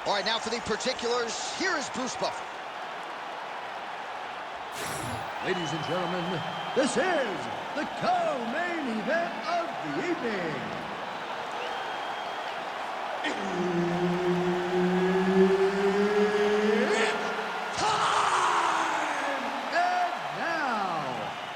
All right, now for the particulars, here is Bruce Buffer. Ladies and gentlemen, this is the co-main event of the evening. It's time! And now,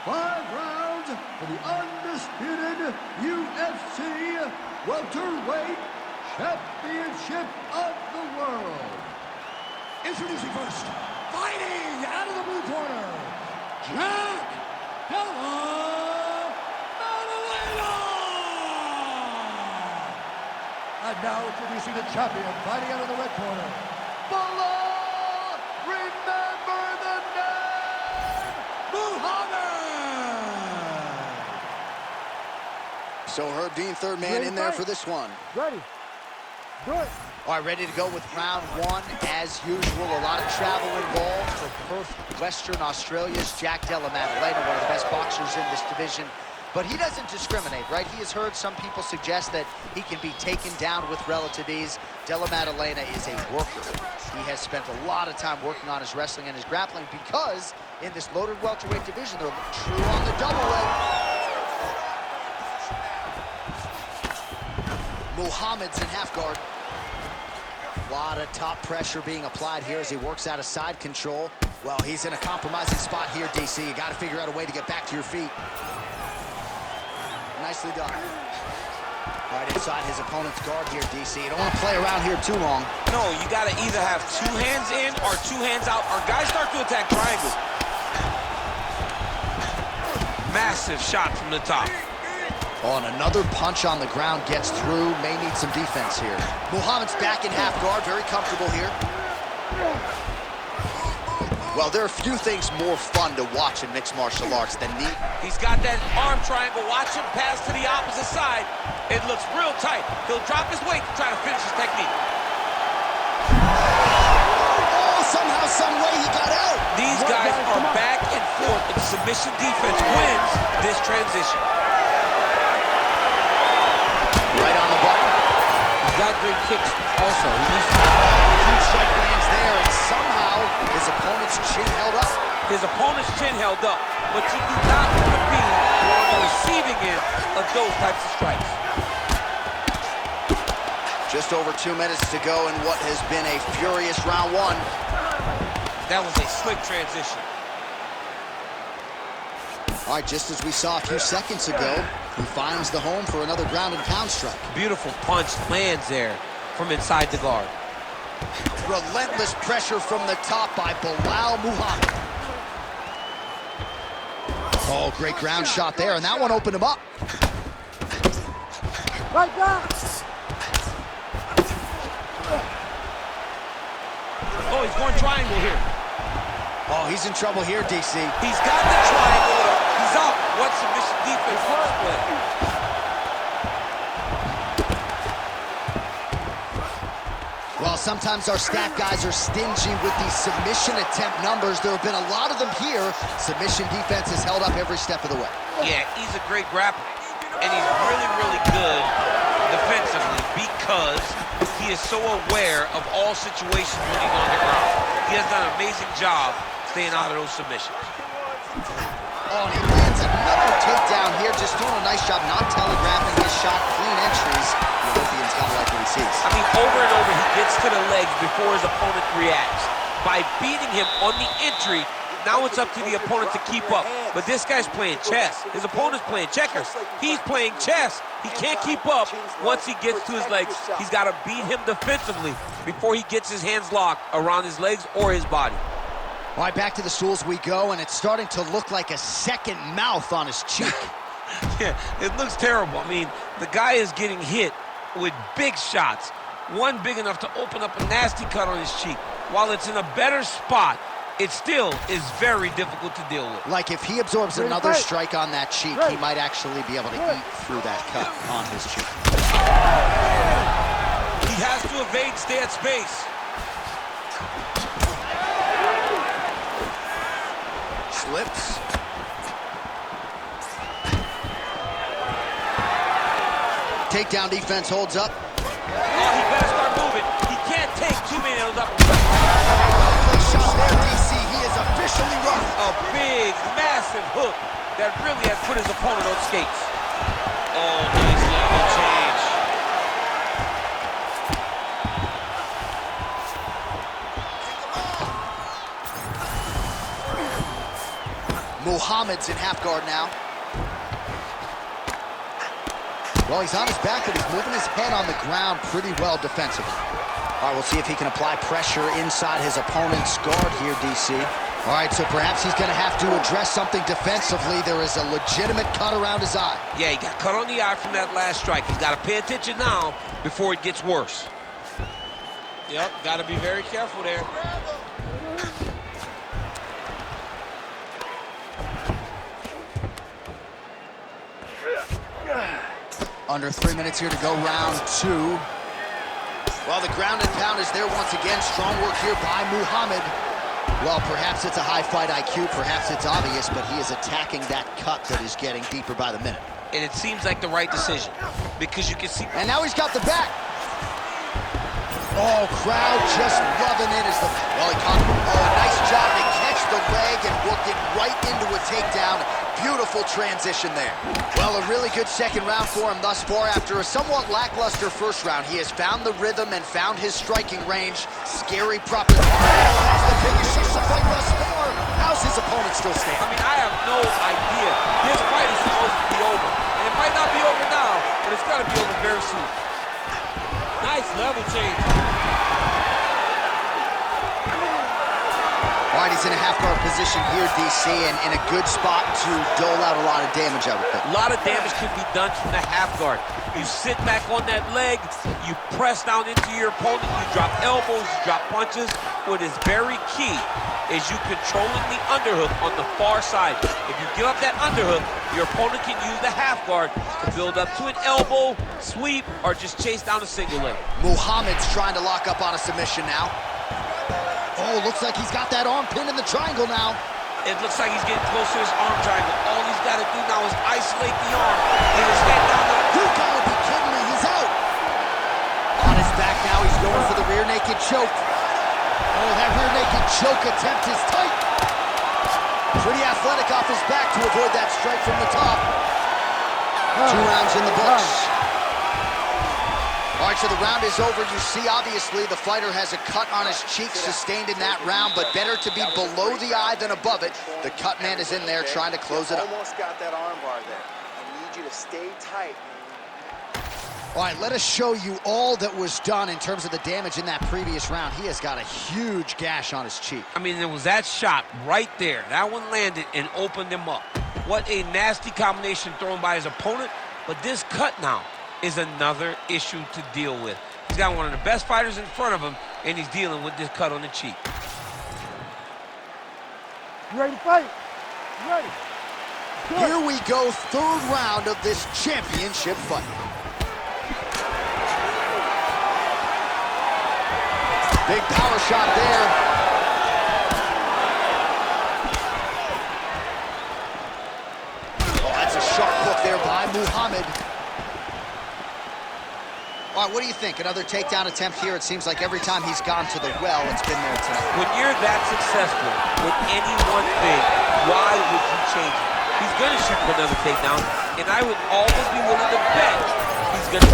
5 rounds for the undisputed UFC welterweight championship of the world. Introducing first, fighting out of the blue corner, Della, Maddalena! And now introducing the champion, fighting out of the red corner, Belal! Remember the name, Muhammad! So Herb Dean, third man in there for this one. Ready. Do it. All right, ready to go with round one. As usual, a lot of travel involved for Perth, Western Australia's Della Maddalena, one of the best boxers in this division. But he doesn't discriminate, right? He has heard some people suggest that he can be taken down with relative ease. Della Maddalena is a worker. He has spent a lot of time working on his wrestling and his grappling because in this loaded welterweight division, they're true on the double leg. Muhammad's in half guard. A lot of top pressure being applied here as he works out of side control. Well, he's in a compromising spot here, DC. You got to figure out a way to get back to your feet. Nicely done. Right inside his opponent's guard here, DC. You don't want to play around here too long. No, you got to either have 2 hands in or 2 hands out. Our guys start to attack triangle. Massive shot from the top. Oh, and another punch on the ground gets through. May need some defense here. Muhammad's back in half guard, very comfortable here. Well, there are few things more fun to watch in mixed martial arts than knee. He's got that arm triangle. Watch him pass to the opposite side. It looks real tight. He'll drop his weight to try to finish his technique. Oh, somehow, some way he got out. These guys are back and forth, and submission defense wins this transition. Right on the button. He's got good kicks also. Huge strike lands there, and somehow his opponent's chin held up. His opponent's chin held up, but you do not want to be on the receiving end of those types of strikes. Just over 2 minutes to go in what has been a furious round one. That was a slick transition. All right, just as we saw a few seconds ago, he finds the home for another ground and pound strike. Beautiful punch lands there from inside the guard. Relentless pressure from the top by Belal Muhammad. Oh, great ground shot there, and that one opened him up. Right down. Oh, he's going triangle here. Oh, he's in trouble here, DC. He's got the triangle. He's out. What submission defense on display? Well, sometimes our stat guys are stingy with these submission attempt numbers. There have been a lot of them here. Submission defense has held up every step of the way. Yeah, he's a great grappler. And he's really, really good defensively because he is so aware of all situations when he's on the ground. He has done an amazing job staying out of those submissions. Oh, and he lands another takedown here, just doing a nice job not telegraphing his shot, clean entries. The Olympian's got to like what he sees. I mean, over and over, he gets to the legs before his opponent reacts. By beating him on the entry, now it's up to the opponent to keep up. But this guy's playing chess. His opponent's playing checkers. He's playing chess. He can't keep up once he gets to his legs. He's got to beat him defensively before he gets his hands locked around his legs or his body. All right, back to the stools we go, and it's starting to look like a second mouth on his cheek. Yeah, it looks terrible. I mean, the guy is getting hit with big shots. One big enough to open up a nasty cut on his cheek. While it's in a better spot, it still is very difficult to deal with. Like if he absorbs another strike on that cheek, he might actually be able to eat through that cut on his cheek. He has to evade, stay at space. Slips. Takedown defense holds up. Oh, he better start moving. He can't take too many hook that really has put his opponent on skates. Oh, nice level change. Muhammad's in half guard now. Well, he's on his back, but he's moving his head on the ground pretty well defensively. All right, we'll see if he can apply pressure inside his opponent's guard here, DC. All right, so perhaps he's going to have to address something defensively. There is a legitimate cut around his eye. Yeah, he got cut on the eye from that last strike. He's got to pay attention now before it gets worse. Yep, got to be very careful there. Under 3 minutes here to go, round 2. Well, the ground and pound is there once again. Strong work here by Muhammad. Well, perhaps it's a high fight IQ, perhaps it's obvious, but he is attacking that cut that is getting deeper by the minute. And it seems like the right decision, because you can see... And now he's got the back. Oh, crowd just loving it as the... Well, he caught... Oh, nice job to catch the leg and worked it right into a takedown. Beautiful transition there. Well, a really good second round for him thus far. After a somewhat lackluster first round, he has found the rhythm and found his striking range. Scary proposition. That's the biggest shot of the fight thus far. How's his opponent still standing? I mean, I have no idea. This fight is supposed to be over. And it might not be over now, but it's got to be over very soon. Nice level change. All right, he's in a half-guard position here, DC, and in a good spot to dole out a lot of damage, I would think. A lot of damage can be done from the half guard. You sit back on that leg, you press down into your opponent, you drop elbows, you drop punches. What is very key is you controlling the underhook on the far side. If you give up that underhook, your opponent can use the half guard to build up to an elbow, sweep, or just chase down a single leg. Muhammad's trying to lock up on a submission now. Oh, looks like he's got that arm pinned in the triangle now. It looks like he's getting close to his arm triangle. All he's got to do now is isolate the arm, get his head down there. You gotta be kidding me, he's out. On his back now, he's going for the rear naked choke. Oh, that rear naked choke attempt is tight. Pretty athletic off his back to avoid that strike from the top. 2 rounds in the books. All right, so the round is over. You see, obviously, the fighter has a cut on his cheek sustained in that round, but better to be below the eye than above it. The cut man is in there trying to close it up. Almost got that arm bar there. I need you to stay tight. All right, let us show you all that was done in terms of the damage in that previous round. He has got a huge gash on his cheek. I mean, there was that shot right there. That one landed and opened him up. What a nasty combination thrown by his opponent, but this cut now is another issue to deal with. He's got one of the best fighters in front of him, and he's dealing with this cut on the cheek. You ready to fight? You ready? Good. Here we go, 3rd round of this championship fight. Big power shot there. Oh, that's a sharp hook there by Muhammad. All right, what do you think? Another takedown attempt here. It seems like every time he's gone to the well, it's been there tonight. When you're that successful with any one thing, why would you change it? He's going to shoot for another takedown, and I would always be willing to bet he's going to...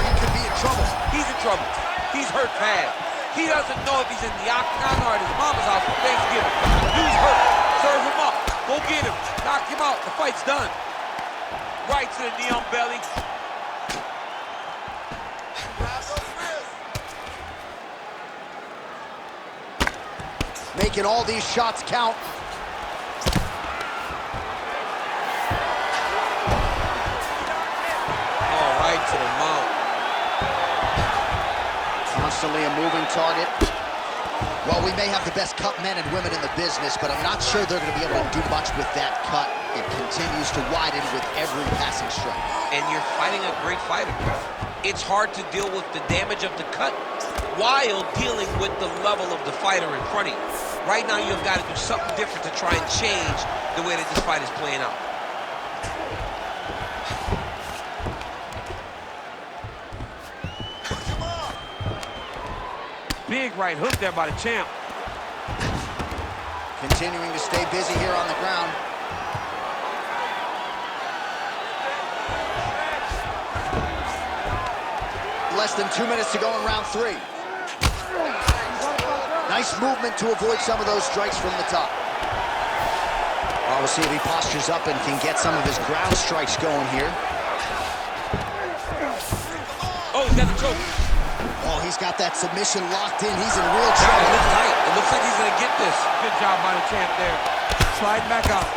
He could be in trouble. He's in trouble. He's hurt bad. He doesn't know if he's in the octagon or at his mama's house for Thanksgiving. He's hurt. Serve him up. Go get him. Knock him out. The fight's done. Right to the knee on belly. Making all these shots count. All right to the mount. Constantly a moving target. Well, we may have the best cut men and women in the business, but I'm not sure they're going to be able to do much with that cut. It continues to widen with every passing strike. And you're fighting a great fighter. It's hard to deal with the damage of the cut while dealing with the level of the fighter in front of you. Right now, you've got to do something different to try and change the way that this fight is playing out. Big right hook there by the champ. Continuing to stay busy here on the ground. Less than 2 minutes to go in round 3. Nice movement to avoid some of those strikes from the top. Well, we'll see if he postures up and can get some of his ground strikes going here. Oh, he's got the choke. Oh, he's got that submission locked in. He's in real trouble. It looks tight. It looks like he's going to get this. Good job by the champ there. Sliding back out.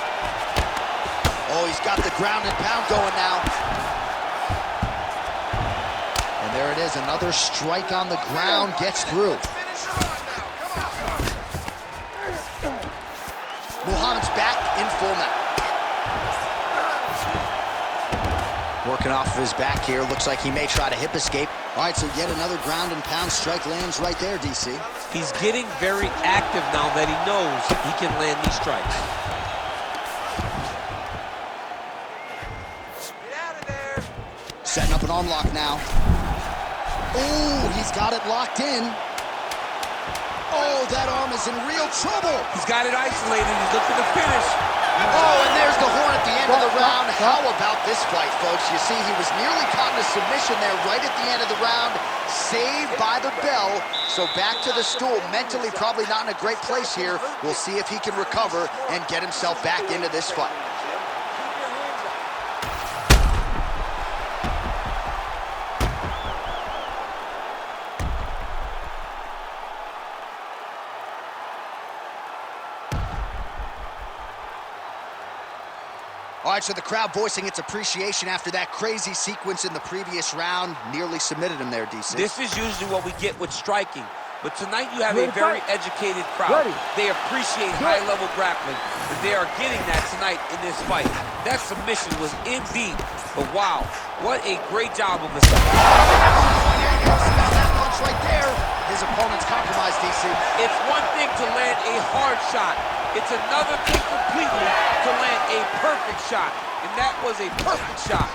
Oh, he's got the ground and pound going now. And there it is, another strike on the ground, gets through. Muhammad's back in full now. Working off of his back here, looks like he may try to hip escape. All right, so yet another ground and pound strike lands right there, DC. He's getting very active now that he knows he can land these strikes. Get out of there. Setting up an arm lock now. Oh, he's got it locked in. Oh, that arm is in real trouble. He's got it isolated. He's looking to finish. Oh, and there's the horn at the end of the round. How about this fight, folks? You see, he was nearly caught in a submission there right at the end of the round. Saved by the bell. So back to the stool. Mentally probably not in a great place here. We'll see if he can recover and get himself back into this fight. All right, so the crowd voicing its appreciation after that crazy sequence in the previous round. Nearly submitted him there, DC. This is usually what we get with striking. But tonight you have a very educated crowd. They appreciate high-level grappling. And they are getting that tonight in this fight. That submission was indeed. But wow, what a great job of the That punch right there. His opponent's compromised, DC. It's one thing to land a hard shot. It's another thing completely to land a perfect shot. And that was a perfect shot.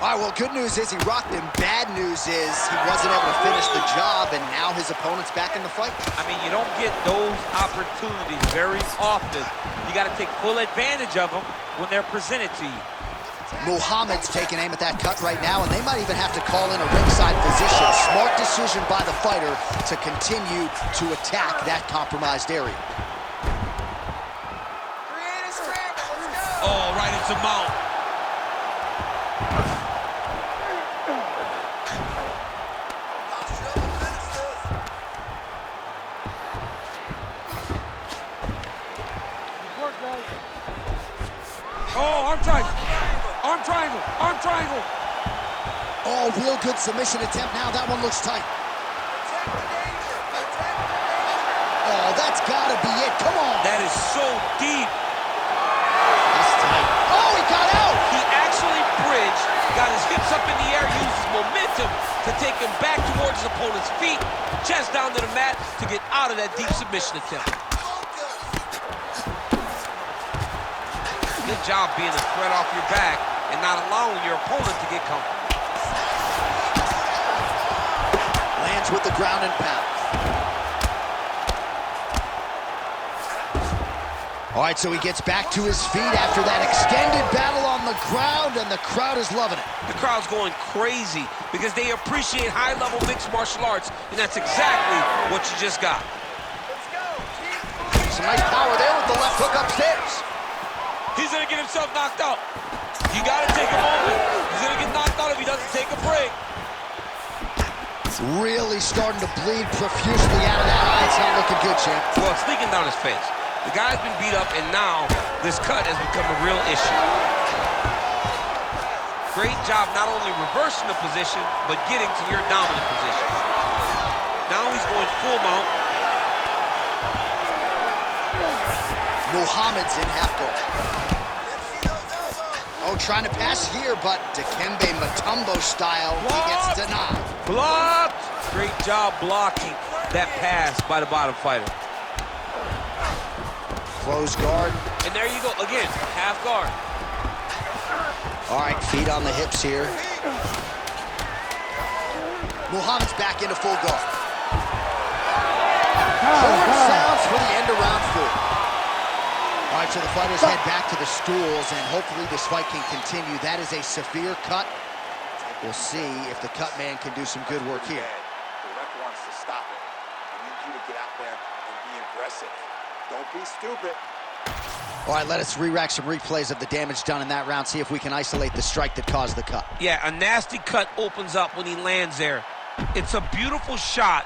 All right, well, good news is he rocked him. Bad news is he wasn't able to finish the job, and now his opponent's back in the fight. I mean, you don't get those opportunities very often. You got to take full advantage of them when they're presented to you. Muhammad's taking aim at that cut right now, and they might even have to call in a ringside physician. Smart decision by the fighter to continue to attack that compromised area. Create a scramble. Let's go. Oh, right into mount. Oh, arm triangle. Arm triangle. Arm triangle. Oh, real good submission attempt now. That one looks tight. Oh, that's got to be it. Come on. That is so deep. That's tight. Oh, he got out. He actually bridged, got his hips up in the air, used his momentum to take him back towards his opponent's feet, chest down to the mat to get out of that deep submission attempt. Good job being a threat off your back and not allowing your opponent to get comfortable. Lands with the ground and pound. All right, so he gets back to his feet after that extended battle on the ground, and the crowd is loving it. The crowd's going crazy because they appreciate high-level mixed martial arts, and that's exactly what you just got. Some nice power there with the left hook upstairs. He's gonna get himself knocked out. You gotta take a moment. He's gonna get knocked out if he doesn't take a break. Really starting to bleed profusely out of that eye. It's not looking good, champ. Well, it's leaking down his face. The guy's been beat up, and now this cut has become a real issue. Great job not only reversing the position, but getting to your dominant position. Now he's going full mount. Muhammad's in half guard. Oh, trying to pass here, but Dikembe Mutombo style, he gets denied. Blocked! Great job blocking that pass by the bottom fighter. Close guard. And there you go, again, half guard. All right, feet on the hips here. Muhammad's back into full guard. Horn sounds for the end of round 4. All right, so the fighters head back to the stools, and hopefully this fight can continue. That is a severe cut. We'll see if the cut man can do some good work here. The ref wants to stop it. I need you to get out there and be aggressive. Don't be stupid. All right, let us re-rack some replays of the damage done in that round, see if we can isolate the strike that caused the cut. Yeah, a nasty cut opens up when he lands there. It's a beautiful shot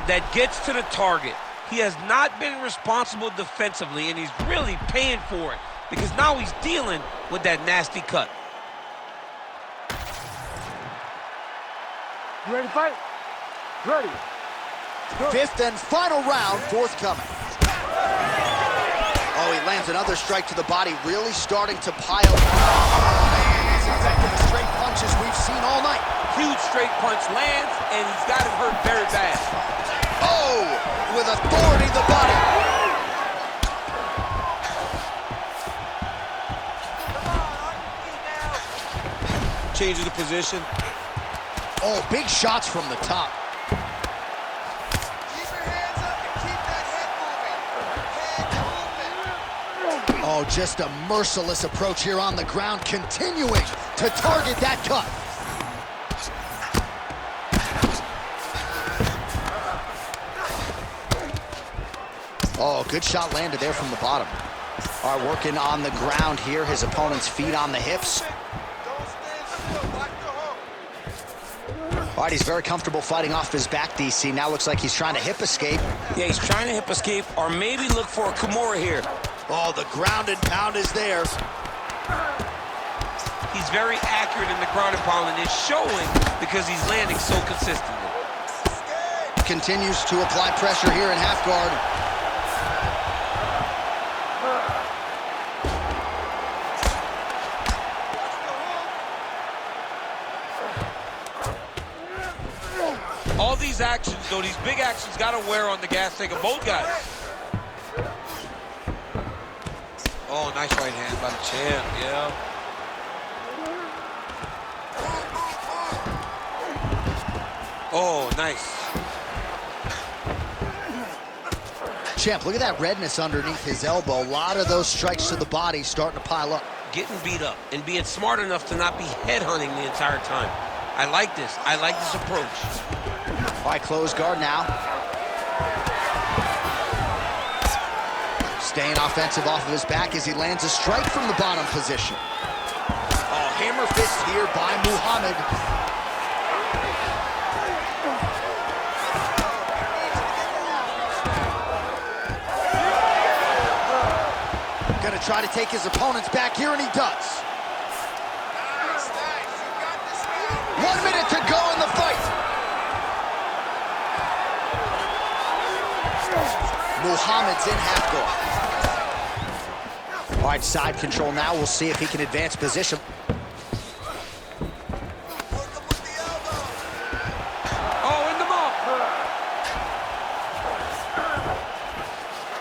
that gets to the target. He has not been responsible defensively, and he's really paying for it because now he's dealing with that nasty cut. You ready to fight? Ready. Go. 5th and final round forthcoming. Oh, he lands another strike to the body, really starting to pile. He's infected the straight punches we've seen all night. Huge straight punch lands, and he's got it hurt very bad. Oh, with authority, the body. Changes the position. Oh, big shots from the top. Keep your hands up and keep that head moving. Oh, just a merciless approach here on the ground, continuing to target that cut. Oh, good shot landed there from the bottom. All right, working on the ground here. His opponent's feet on the hips. Don't stand still. Watch the hook. All right, he's very comfortable fighting off his back, DC. Now looks like he's trying to hip escape. Yeah, he's trying to hip escape or maybe look for a Kimura here. Oh, the ground and pound is there. He's very accurate in the ground and pound, and it's showing because he's landing so consistently. Continues to apply pressure here in half guard. All these actions, though, these big actions got to wear on the gas tank of both guys. Oh, nice right hand by the champ, yeah. Oh, nice. Champ, look at that redness underneath his elbow. A lot of those strikes to the body starting to pile up. Getting beat up and being smart enough to not be headhunting the entire time. I like this. I like this approach. All right, close guard now. Staying offensive off of his back as he lands a strike from the bottom position. Oh, hammer fist here by Muhammad. Gonna try to take his opponent's back here, and he does. Nice, nice. You got this now. 1 minute to go in the fight. Muhammad's in half guard. All right, side control now. We'll see if he can advance position. Oh, in the mouth.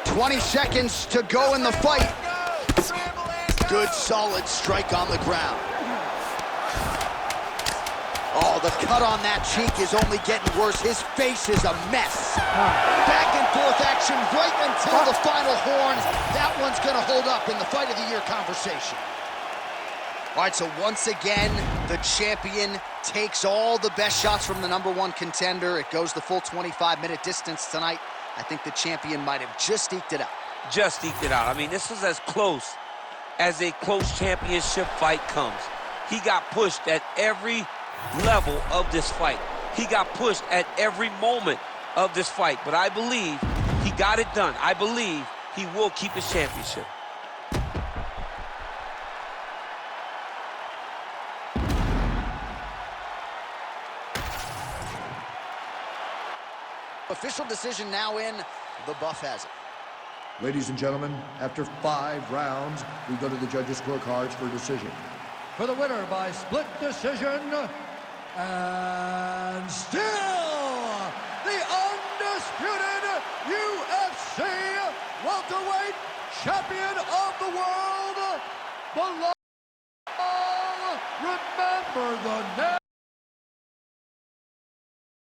20 seconds to go in the fight. Good, solid strike on the ground. Oh, the cut on that cheek is only getting worse. His face is a mess. Back and forth action right until the final horn. That one's going to hold up in the Fight of the Year conversation. All right, so once again, the champion takes all the best shots from the #1 contender. It goes the full 25-minute distance tonight. I think the champion might have just eked it out. Just eked it out. I mean, this is as close as a close championship fight comes. He got pushed at every level of this fight. He got pushed at every moment of this fight, but I believe he got it done. I believe he will keep his championship. Official decision now in. The buff has it. Ladies and gentlemen, after 5 rounds, we go to the judges' scorecards for decision. For the winner by split decision, and still the undisputed UFC welterweight champion of the world, Belal. Remember the name.